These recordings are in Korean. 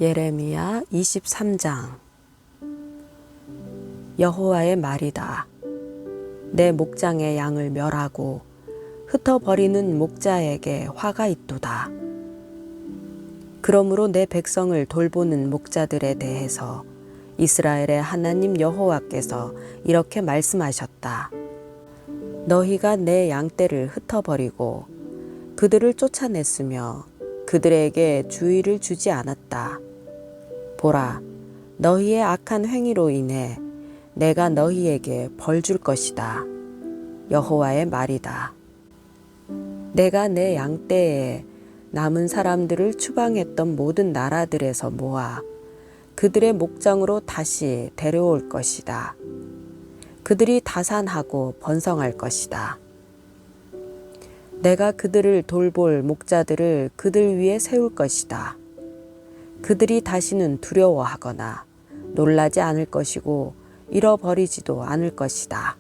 예레미야 23장. 여호와의 말이다. 내 목장의 양을 멸하고 흩어버리는 목자에게 화가 있도다. 그러므로 내 백성을 돌보는 목자들에 대해서 이스라엘의 하나님 여호와께서 이렇게 말씀하셨다. 너희가 내 양떼를 흩어버리고 그들을 쫓아냈으며 그들에게 주의를 주지 않았다. 보라, 너희의 악한 행위로 인해 내가 너희에게 벌 줄 것이다. 여호와의 말이다. 내가 내 양떼에 남은 사람들을 추방했던 모든 나라들에서 모아 그들의 목장으로 다시 데려올 것이다. 그들이 다산하고 번성할 것이다. 내가 그들을 돌볼 목자들을 그들 위에 세울 것이다. 그들이 다시는 두려워하거나 놀라지 않을 것이고 잃어버리지도 않을 것이다.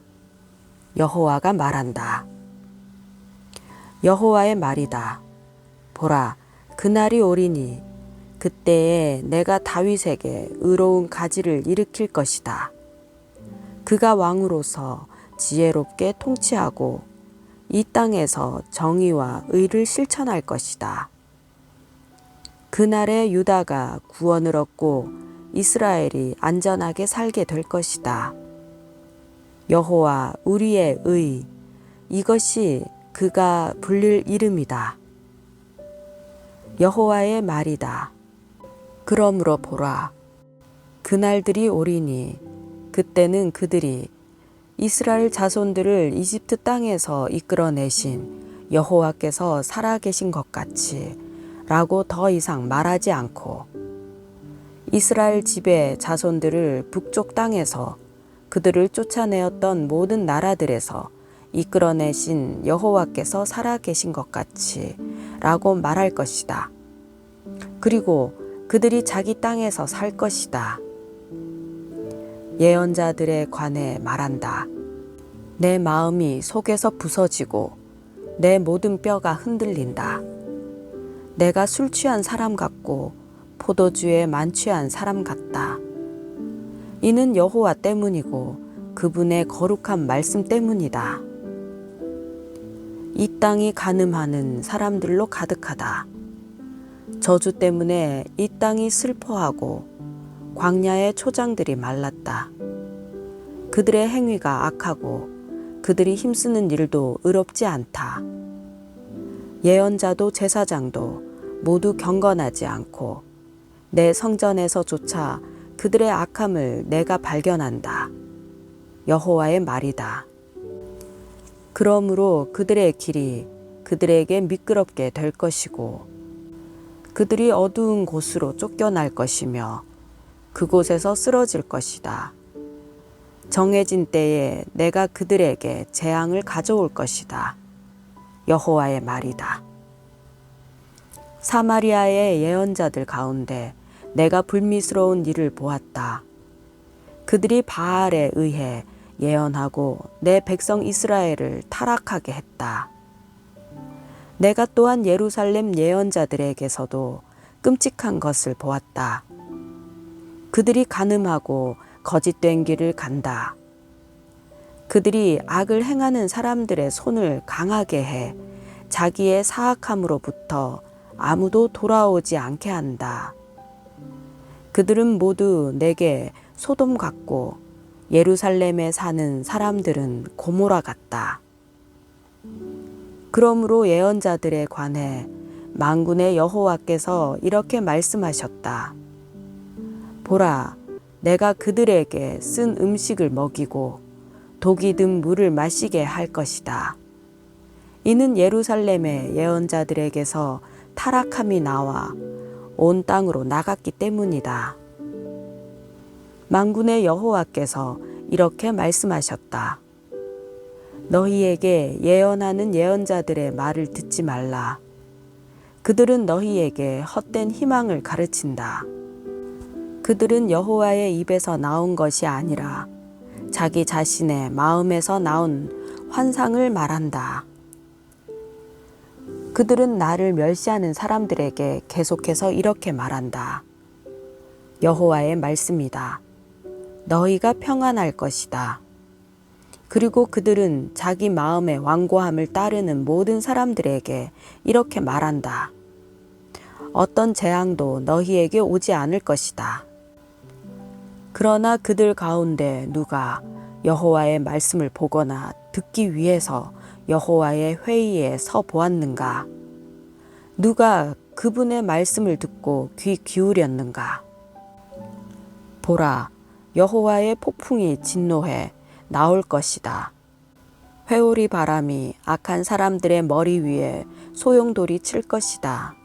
여호와가 말한다. 여호와의 말이다. 보라, 그날이 오리니 그때에 내가 다윗에게 의로운 가지를 일으킬 것이다. 그가 왕으로서 지혜롭게 통치하고 이 땅에서 정의와 의를 실천할 것이다. 그날에 유다가 구원을 얻고 이스라엘이 안전하게 살게 될 것이다. 여호와 우리의 의, 이것이 그가 불릴 이름이다. 여호와의 말이다. 그러므로 보라, 그날들이 오리니 그때는 그들이 이스라엘 자손들을 이집트 땅에서 이끌어내신 여호와께서 살아계신 것 같이 라고 더 이상 말하지 않고 이스라엘 집의 자손들을 북쪽 땅에서 그들을 쫓아내었던 모든 나라들에서 이끌어내신 여호와께서 살아계신 것 같이 라고 말할 것이다. 그리고 그들이 자기 땅에서 살 것이다. 예언자들에 관해 말한다. 내 마음이 속에서 부서지고 내 모든 뼈가 흔들린다. 내가 술 취한 사람 같고 포도주에 만취한 사람 같다. 이는 여호와 때문이고 그분의 거룩한 말씀 때문이다. 이 땅이 간음하는 사람들로 가득하다. 저주 때문에 이 땅이 슬퍼하고 광야의 초장들이 말랐다. 그들의 행위가 악하고 그들이 힘쓰는 일도 의롭지 않다. 예언자도 제사장도 모두 경건하지 않고 내 성전에서조차 그들의 악함을 내가 발견한다. 여호와의 말이다. 그러므로 그들의 길이 그들에게 미끄럽게 될 것이고 그들이 어두운 곳으로 쫓겨날 것이며 그곳에서 쓰러질 것이다. 정해진 때에 내가 그들에게 재앙을 가져올 것이다. 여호와의 말이다. 사마리아의 예언자들 가운데 내가 불미스러운 일을 보았다. 그들이 바알에 의해 예언하고 내 백성 이스라엘을 타락하게 했다. 내가 또한 예루살렘 예언자들에게서도 끔찍한 것을 보았다. 그들이 간음하고 거짓된 길을 간다. 그들이 악을 행하는 사람들의 손을 강하게 해 자기의 사악함으로부터 아무도 돌아오지 않게 한다. 그들은 모두 내게 소돔 같고 예루살렘에 사는 사람들은 고모라 같다. 그러므로 예언자들에 관해 만군의 여호와께서 이렇게 말씀하셨다. 보라, 내가 그들에게 쓴 음식을 먹이고 독이 든 물을 마시게 할 것이다. 이는 예루살렘의 예언자들에게서 타락함이 나와 온 땅으로 나갔기 때문이다. 만군의 여호와께서 이렇게 말씀하셨다. 너희에게 예언하는 예언자들의 말을 듣지 말라. 그들은 너희에게 헛된 희망을 가르친다. 그들은 여호와의 입에서 나온 것이 아니라 자기 자신의 마음에서 나온 환상을 말한다. 그들은 나를 멸시하는 사람들에게 계속해서 이렇게 말한다. 여호와의 말씀이다. 너희가 평안할 것이다. 그리고 그들은 자기 마음의 완고함을 따르는 모든 사람들에게 이렇게 말한다. 어떤 재앙도 너희에게 오지 않을 것이다. 그러나 그들 가운데 누가 여호와의 말씀을 보거나 듣기 위해서 여호와의 회의에 서 보았는가? 누가 그분의 말씀을 듣고 귀 기울였는가? 보라, 여호와의 폭풍이 진노해 나올 것이다. 회오리 바람이 악한 사람들의 머리 위에 소용돌이 칠 것이다.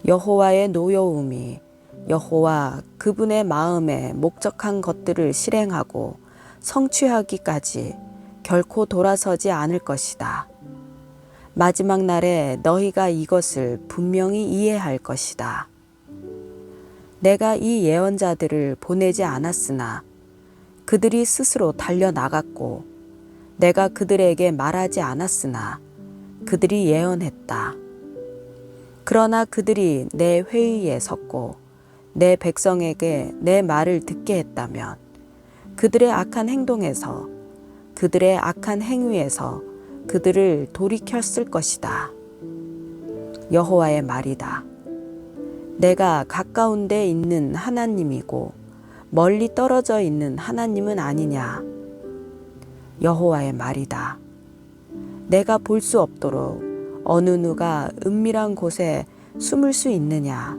여호와의 노여움이 여호와 그분의 마음에 목적한 것들을 실행하고 성취하기까지 결코 돌아서지 않을 것이다. 마지막 날에 너희가 이것을 분명히 이해할 것이다. 내가 이 예언자들을 보내지 않았으나 그들이 스스로 달려나갔고 내가 그들에게 말하지 않았으나 그들이 예언했다. 그러나 그들이 내 회의에 섰고 내 백성에게 내 말을 듣게 했다면 그들의 악한 행동에서 그들의 악한 행위에서 그들을 돌이켰을 것이다. 여호와의 말이다. 내가 가까운 데 있는 하나님이고 멀리 떨어져 있는 하나님은 아니냐. 여호와의 말이다. 내가 볼 수 없도록 어느 누가 은밀한 곳에 숨을 수 있느냐.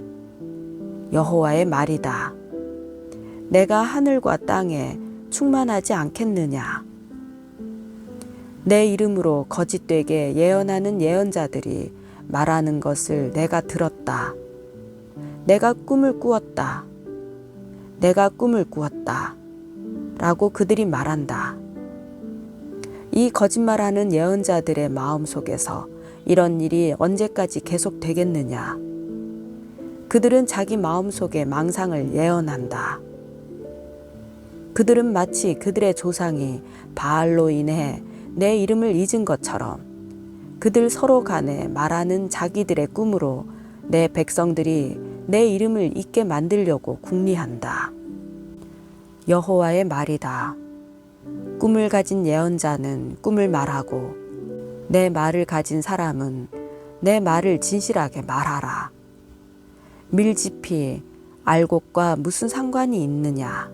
여호와의 말이다. 내가 하늘과 땅에 충만하지 않겠느냐. 내 이름으로 거짓되게 예언하는 예언자들이 말하는 것을 내가 들었다. 내가 꿈을 꾸었다. 내가 꿈을 꾸었다. 라고 그들이 말한다. 이 거짓말하는 예언자들의 마음 속에서 이런 일이 언제까지 계속되겠느냐. 그들은 자기 마음속에 망상을 예언한다. 그들은 마치 그들의 조상이 바알로 인해 내 이름을 잊은 것처럼 그들 서로 간에 말하는 자기들의 꿈으로 내 백성들이 내 이름을 잊게 만들려고 궁리한다. 여호와의 말이다. 꿈을 가진 예언자는 꿈을 말하고 내 말을 가진 사람은 내 말을 진실하게 말하라. 밀짚이 알곡과 무슨 상관이 있느냐.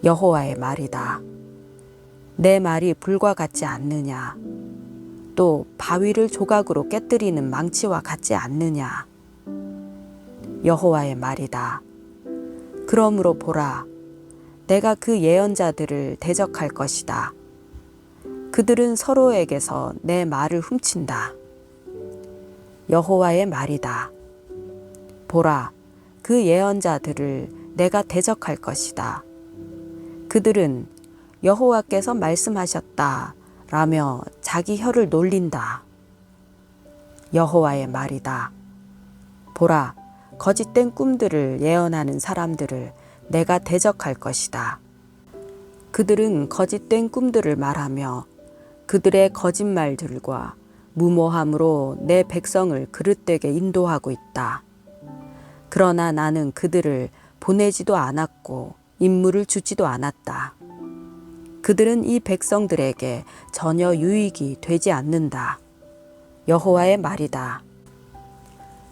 여호와의 말이다. 내 말이 불과 같지 않느냐. 또 바위를 조각으로 깨뜨리는 망치와 같지 않느냐. 여호와의 말이다. 그러므로 보라, 내가 그 예언자들을 대적할 것이다. 그들은 서로에게서 내 말을 훔친다. 여호와의 말이다. 보라, 그 예언자들을 내가 대적할 것이다. 그들은 여호와께서 말씀하셨다 라며 자기 혀를 놀린다. 여호와의 말이다. 보라, 거짓된 꿈들을 예언하는 사람들을 내가 대적할 것이다. 그들은 거짓된 꿈들을 말하며 그들의 거짓말들과 무모함으로 내 백성을 그릇되게 인도하고 있다. 그러나 나는 그들을 보내지도 않았고 임무를 주지도 않았다. 그들은 이 백성들에게 전혀 유익이 되지 않는다. 여호와의 말이다.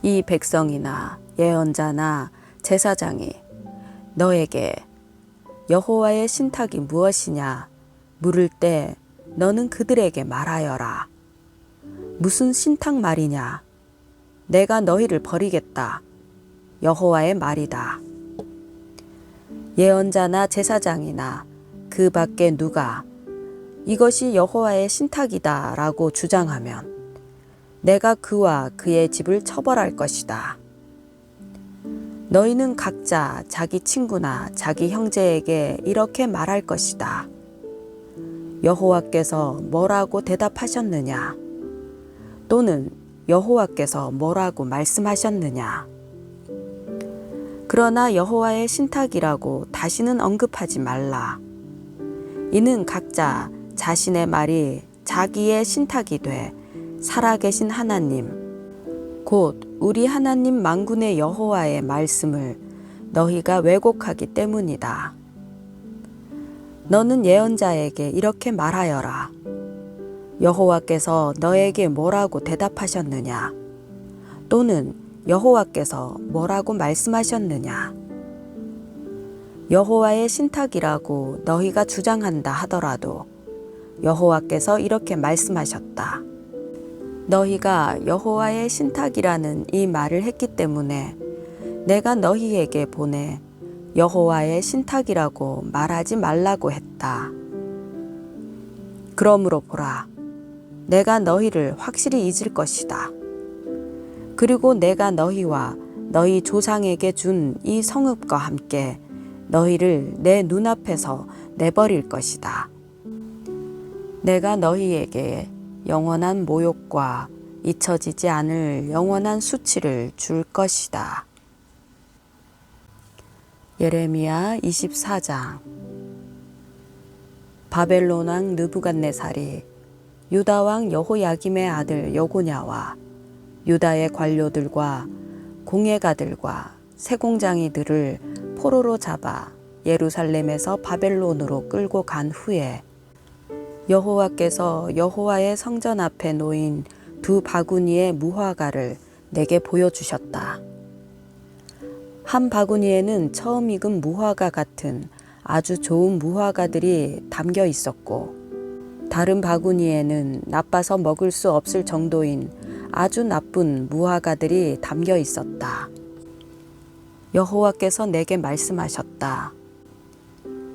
이 백성이나 예언자나 제사장이 너에게 여호와의 신탁이 무엇이냐 물을 때 너는 그들에게 말하여라. 무슨 신탁 말이냐? 내가 너희를 버리겠다. 여호와의 말이다. 예언자나 제사장이나 그 밖에 누가 이것이 여호와의 신탁이다 라고 주장하면 내가 그와 그의 집을 처벌할 것이다. 너희는 각자 자기 친구나 자기 형제에게 이렇게 말할 것이다. 여호와께서 뭐라고 대답하셨느냐? 또는 여호와께서 뭐라고 말씀하셨느냐? 그러나 여호와의 신탁이라고 다시는 언급하지 말라. 이는 각자 자신의 말이 자기의 신탁이 돼 살아계신 하나님, 곧 우리 하나님 만군의 여호와의 말씀을 너희가 왜곡하기 때문이다. 너는 예언자에게 이렇게 말하여라. 여호와께서 너에게 뭐라고 대답하셨느냐? 또는 여호와께서 뭐라고 말씀하셨느냐? 여호와의 신탁이라고 너희가 주장한다 하더라도 여호와께서 이렇게 말씀하셨다. 너희가 여호와의 신탁이라는 이 말을 했기 때문에 내가 너희에게 보내 여호와의 신탁이라고 말하지 말라고 했다. 그러므로 보라, 내가 너희를 확실히 잊을 것이다. 그리고 내가 너희와 너희 조상에게 준 이 성읍과 함께 너희를 내 눈앞에서 내버릴 것이다. 내가 너희에게 영원한 모욕과 잊혀지지 않을 영원한 수치를 줄 것이다. 예레미야 24장. 바벨론 왕 느부갓네살이 유다 왕 여호야김의 아들 여고냐와 유다의 관료들과 공예가들과 세공장이들을 포로로 잡아 예루살렘에서 바벨론으로 끌고 간 후에 여호와께서 여호와의 성전 앞에 놓인 두 바구니의 무화과를 내게 보여주셨다. 한 바구니에는 처음 익은 무화과 같은 아주 좋은 무화과들이 담겨 있었고, 다른 바구니에는 나빠서 먹을 수 없을 정도인 아주 나쁜 무화과들이 담겨 있었다. 여호와께서 내게 말씀하셨다.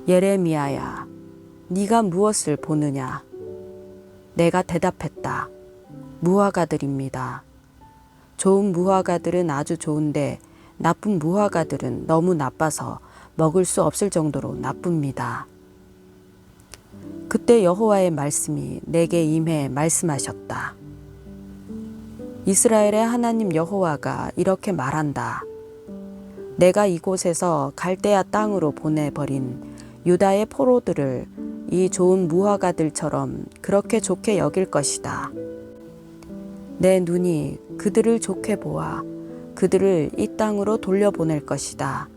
예레미야야, 네가 무엇을 보느냐? 내가 대답했다. 무화과들입니다. 좋은 무화과들은 아주 좋은데 나쁜 무화과들은 너무 나빠서 먹을 수 없을 정도로 나쁩니다. 그때 여호와의 말씀이 내게 임해 말씀하셨다. 이스라엘의 하나님 여호와가 이렇게 말한다. 내가 이곳에서 갈대아 땅으로 보내버린 유다의 포로들을 이 좋은 무화과들처럼 그렇게 좋게 여길 것이다. 내 눈이 그들을 좋게 보아 그들을 이 땅으로 돌려보낼 것이다.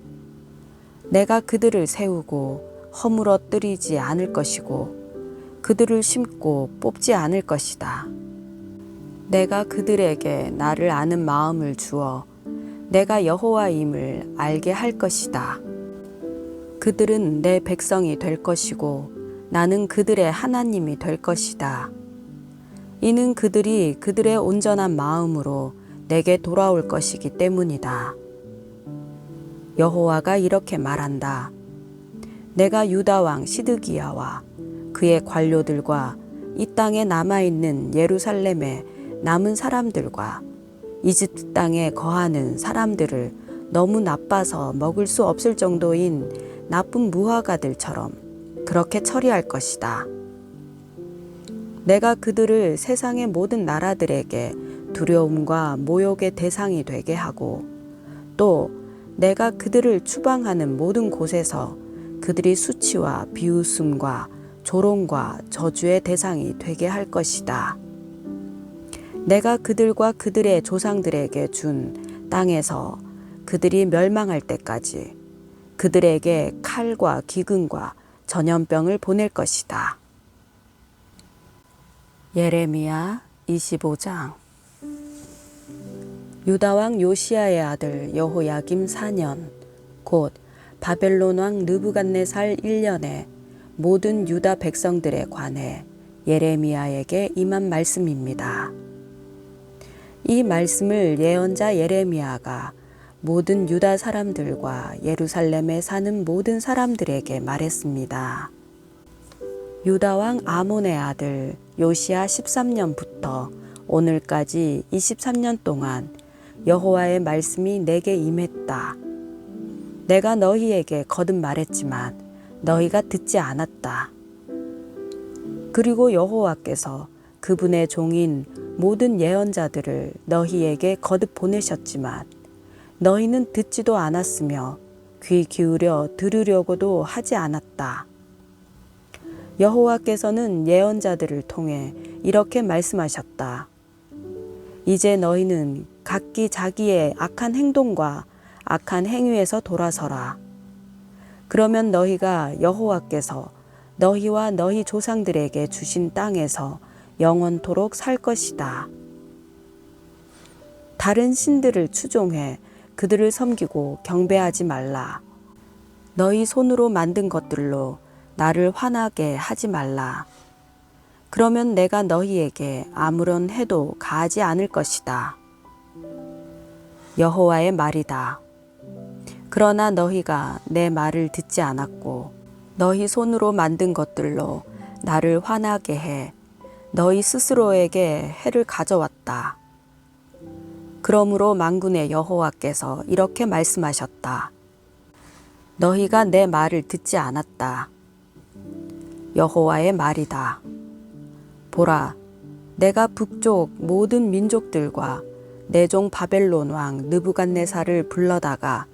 내가 그들을 세우고 허물어뜨리지 않을 것이고 그들을 심고 뽑지 않을 것이다. 내가 그들에게 나를 아는 마음을 주어 내가 여호와임을 알게 할 것이다. 그들은 내 백성이 될 것이고 나는 그들의 하나님이 될 것이다. 이는 그들이 그들의 온전한 마음으로 내게 돌아올 것이기 때문이다. 여호와가 이렇게 말한다. 내가 유다 왕 시드기야와 그의 관료들과 이 땅에 남아있는 예루살렘의 남은 사람들과 이집트 땅에 거하는 사람들을 너무 나빠서 먹을 수 없을 정도인 나쁜 무화과들처럼 그렇게 처리할 것이다. 내가 그들을 세상의 모든 나라들에게 두려움과 모욕의 대상이 되게 하고 또 내가 그들을 추방하는 모든 곳에서 그들이 수치와 비웃음과 조롱과 저주의 대상이 되게 할 것이다. 내가 그들과 그들의 조상들에게 준 땅에서 그들이 멸망할 때까지 그들에게 칼과 기근과 전염병을 보낼 것이다. 예레미야 25장. 유다 왕 요시야의 아들 여호야김 4년 곧 바벨론 왕 느부갓네살 1년에 모든 유다 백성들에 관해 예레미야에게 임한 말씀입니다. 이 말씀을 예언자 예레미야가 모든 유다 사람들과 예루살렘에 사는 모든 사람들에게 말했습니다. 유다 왕 아몬의 아들 요시야 13년부터 오늘까지 23년 동안 여호와의 말씀이 내게 임했다. 내가 너희에게 거듭 말했지만 너희가 듣지 않았다. 그리고 여호와께서 그분의 종인 모든 예언자들을 너희에게 거듭 보내셨지만 너희는 듣지도 않았으며 귀 기울여 들으려고도 하지 않았다. 여호와께서는 예언자들을 통해 이렇게 말씀하셨다. 이제 너희는 각기 자기의 악한 행동과 악한 행위에서 돌아서라. 그러면 너희가 여호와께서 너희와 너희 조상들에게 주신 땅에서 영원토록 살 것이다. 다른 신들을 추종해 그들을 섬기고 경배하지 말라. 너희 손으로 만든 것들로 나를 화나게 하지 말라. 그러면 내가 너희에게 아무런 해도 가하지 않을 것이다. 여호와의 말이다. 그러나 너희가 내 말을 듣지 않았고 너희 손으로 만든 것들로 나를 화나게 해 너희 스스로에게 해를 가져왔다. 그러므로 만군의 여호와께서 이렇게 말씀하셨다. 너희가 내 말을 듣지 않았다. 여호와의 말이다. 보라, 내가 북쪽 모든 민족들과 내 종 바벨론 왕 느부갓네살을 불러다가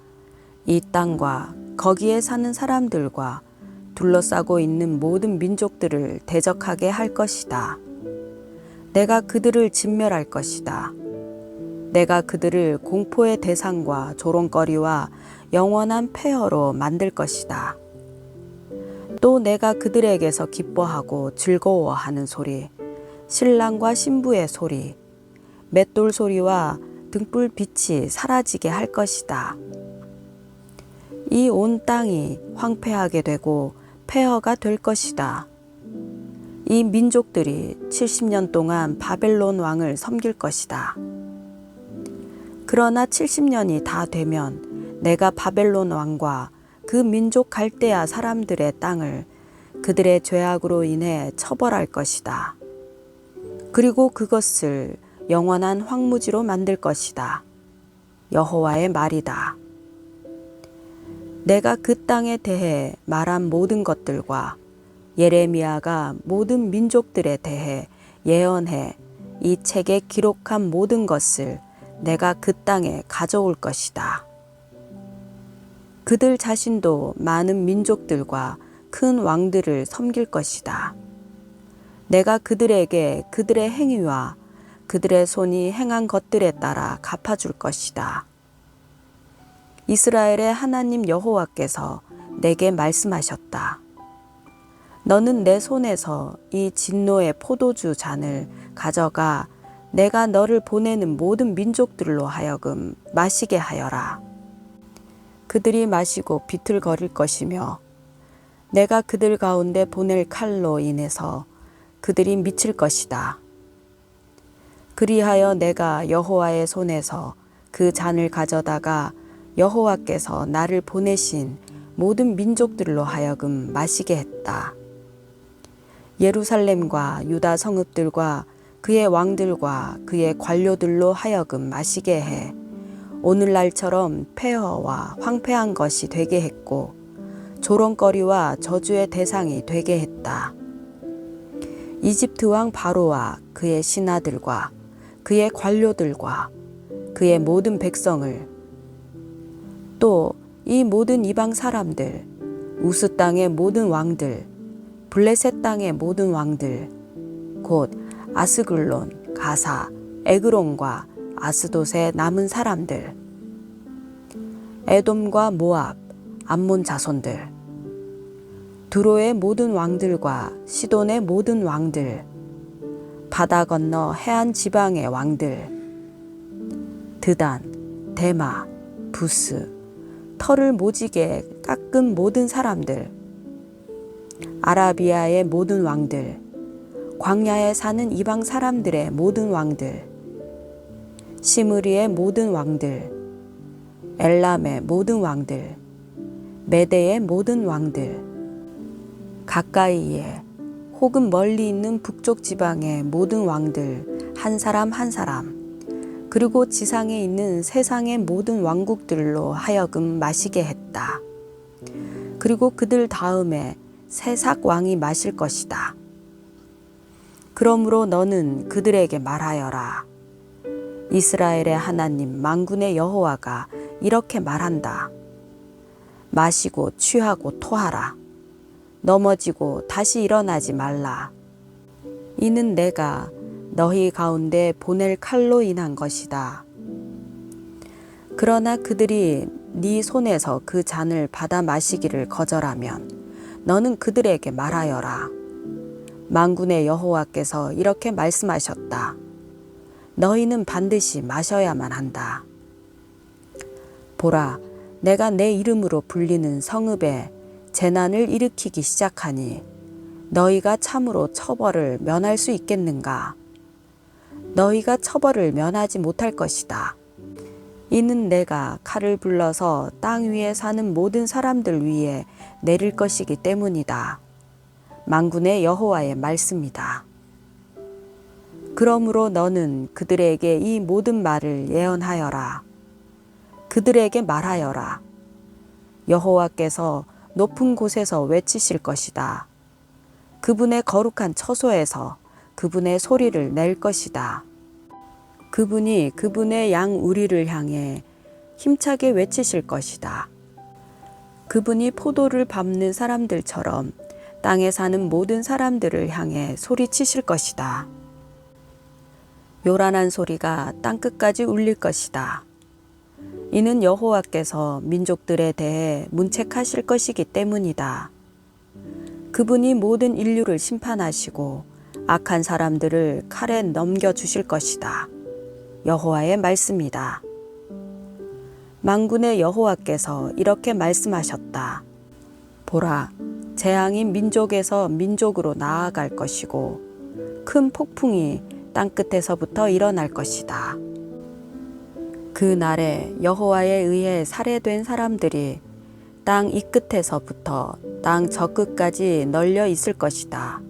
이 땅과 거기에 사는 사람들과 둘러싸고 있는 모든 민족들을 대적하게 할 것이다. 내가 그들을 진멸할 것이다. 내가 그들을 공포의 대상과 조롱거리와 영원한 폐허로 만들 것이다. 또 내가 그들에게서 기뻐하고 즐거워하는 소리, 신랑과 신부의 소리, 맷돌 소리와 등불 빛이 사라지게 할 것이다. 이 온 땅이 황폐하게 되고 폐허가 될 것이다. 이 민족들이 70년 동안 바벨론 왕을 섬길 것이다. 그러나 70년이 다 되면 내가 바벨론 왕과 그 민족 갈대아 사람들의 땅을 그들의 죄악으로 인해 처벌할 것이다. 그리고 그것을 영원한 황무지로 만들 것이다. 여호와의 말이다. 내가 그 땅에 대해 말한 모든 것들과 예레미야가 모든 민족들에 대해 예언해 이 책에 기록한 모든 것을 내가 그 땅에 가져올 것이다. 그들 자신도 많은 민족들과 큰 왕들을 섬길 것이다. 내가 그들에게 그들의 행위와 그들의 손이 행한 것들에 따라 갚아줄 것이다. 이스라엘의 하나님 여호와께서 내게 말씀하셨다. 너는 내 손에서 이 진노의 포도주 잔을 가져가 내가 너를 보내는 모든 민족들로 하여금 마시게 하여라. 그들이 마시고 비틀거릴 것이며 내가 그들 가운데 보낼 칼로 인해서 그들이 미칠 것이다. 그리하여 내가 여호와의 손에서 그 잔을 가져다가 여호와께서 나를 보내신 모든 민족들로 하여금 마시게 했다. 예루살렘과 유다 성읍들과 그의 왕들과 그의 관료들로 하여금 마시게 해 오늘날처럼 폐허와 황폐한 것이 되게 했고 조롱거리와 저주의 대상이 되게 했다. 이집트 왕 바로와 그의 신하들과 그의 관료들과 그의 모든 백성을 또 이 모든 이방 사람들, 우스 땅의 모든 왕들, 블레셋 땅의 모든 왕들, 곧 아스글론, 가사, 에그론과 아스돗의 남은 사람들, 에돔과 모압, 암몬 자손들, 두로의 모든 왕들과 시돈의 모든 왕들, 바다 건너 해안 지방의 왕들, 드단, 데마, 부스, 털을 모지게 깎은 모든 사람들, 아라비아의 모든 왕들, 광야에 사는 이방 사람들의 모든 왕들, 시므리의 모든 왕들, 엘람의 모든 왕들, 메대의 모든 왕들, 가까이에 혹은 멀리 있는 북쪽 지방의 모든 왕들 한 사람 한 사람, 그리고 지상에 있는 세상의 모든 왕국들로 하여금 마시게 했다. 그리고 그들 다음에 세삭 왕이 마실 것이다. 그러므로 너는 그들에게 말하여라. 이스라엘의 하나님 만군의 여호와가 이렇게 말한다. 마시고 취하고 토하라. 넘어지고 다시 일어나지 말라. 이는 내가 너희 가운데 보낼 칼로 인한 것이다. 그러나 그들이 네 손에서 그 잔을 받아 마시기를 거절하면 너는 그들에게 말하여라. 만군의 여호와께서 이렇게 말씀하셨다. 너희는 반드시 마셔야만 한다. 보라, 내가 내 이름으로 불리는 성읍에 재난을 일으키기 시작하니 너희가 참으로 처벌을 면할 수 있겠는가? 너희가 처벌을 면하지 못할 것이다. 이는 내가 칼을 불러서 땅 위에 사는 모든 사람들 위에 내릴 것이기 때문이다. 만군의 여호와의 말씀이다. 그러므로 너는 그들에게 이 모든 말을 예언하여라. 그들에게 말하여라. 여호와께서 높은 곳에서 외치실 것이다. 그분의 거룩한 처소에서 그분의 소리를 낼 것이다. 그분이 그분의 양 우리를 향해 힘차게 외치실 것이다. 그분이 포도를 밟는 사람들처럼 땅에 사는 모든 사람들을 향해 소리치실 것이다. 요란한 소리가 땅끝까지 울릴 것이다. 이는 여호와께서 민족들에 대해 문책하실 것이기 때문이다. 그분이 모든 인류를 심판하시고 악한 사람들을 칼에 넘겨주실 것이다. 여호와의 말씀이다. 만군의 여호와께서 이렇게 말씀하셨다. 보라, 재앙이 민족에서 민족으로 나아갈 것이고 큰 폭풍이 땅끝에서부터 일어날 것이다. 그 날에 여호와에 의해 살해된 사람들이 땅 이 끝에서부터 땅 저 끝까지 널려 있을 것이다.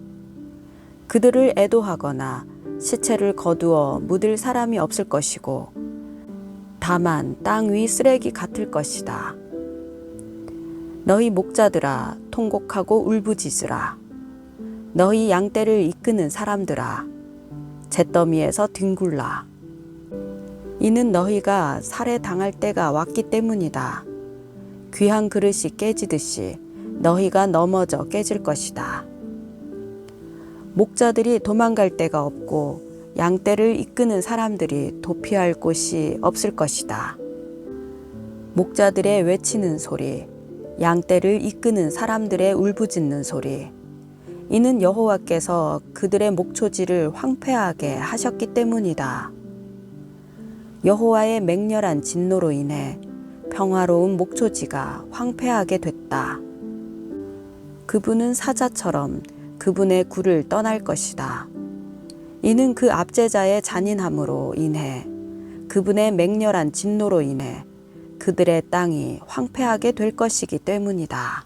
그들을 애도하거나 시체를 거두어 묻을 사람이 없을 것이고 다만 땅 위 쓰레기 같을 것이다. 너희 목자들아, 통곡하고 울부짖으라. 너희 양떼를 이끄는 사람들아, 잿더미에서 뒹굴라. 이는 너희가 살해당할 때가 왔기 때문이다. 귀한 그릇이 깨지듯이 너희가 넘어져 깨질 것이다. 목자들이 도망갈 데가 없고 양떼를 이끄는 사람들이 도피할 곳이 없을 것이다. 목자들의 외치는 소리, 양떼를 이끄는 사람들의 울부짖는 소리, 이는 여호와께서 그들의 목초지를 황폐하게 하셨기 때문이다. 여호와의 맹렬한 진노로 인해 평화로운 목초지가 황폐하게 됐다. 그분은 사자처럼 그분의 굴을 떠날 것이다. 이는 그 압제자의 잔인함으로 인해 그분의 맹렬한 진노로 인해 그들의 땅이 황폐하게 될 것이기 때문이다.